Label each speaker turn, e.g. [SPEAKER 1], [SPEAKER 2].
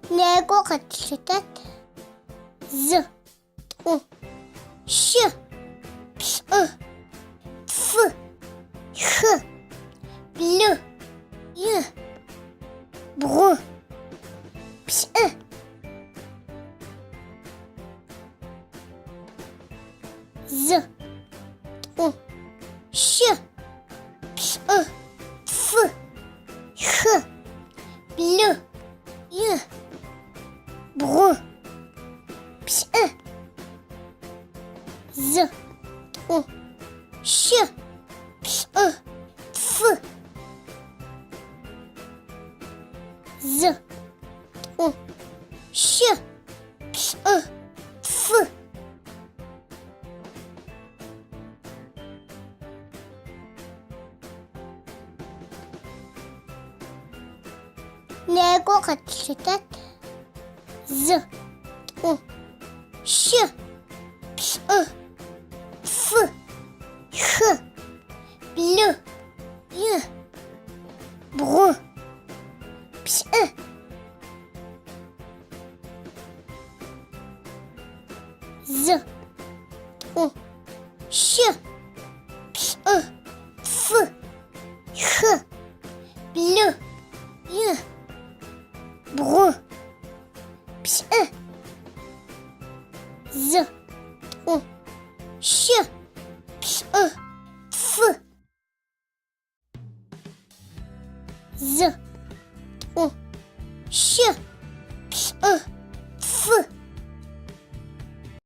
[SPEAKER 1] Лего качетат. З. У. Щ. Ш. Ф. Х. Л. Й. Бр. Пс. З. У. Щ. Ш. Ф. Х. Л. Й. Бр. Пс. З. У. Щ. Ш. Ф. З. У. Щ. Ш. Ф. Лего качетат. З. У. Щ. Ш. Ф. Х. Л. Й. Бр. Пс. З. У. Щ. Ш. Ф. Х. Л. Й. Бр. Пс. З. У. Щ. Ш. Ф. З. У. Щ. Ш. Ф.